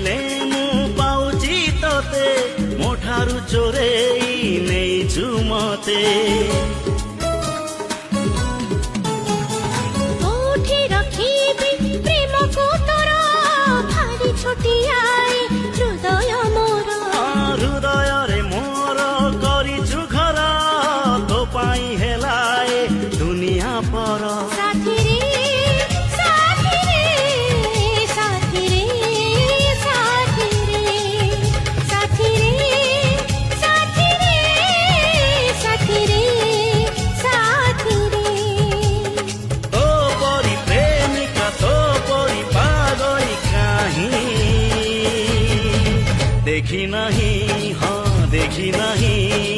खोजिले मु पाउची तोते मो ठारू चोरेई नेइछु मते कोठी रखिबी प्रेम को तोर भारी छुटियाई हृदय मोर हृदय रे मोर करिछु घर तो पाई हेलाए दुनिया पर साथी रे साथी रे साथी रे साथी रे साथी रे साथी रे साथी रे साथी रे तो परी प्रेमिका तो परी पागली कहीं देखी नहीं हाँ देखी नहीं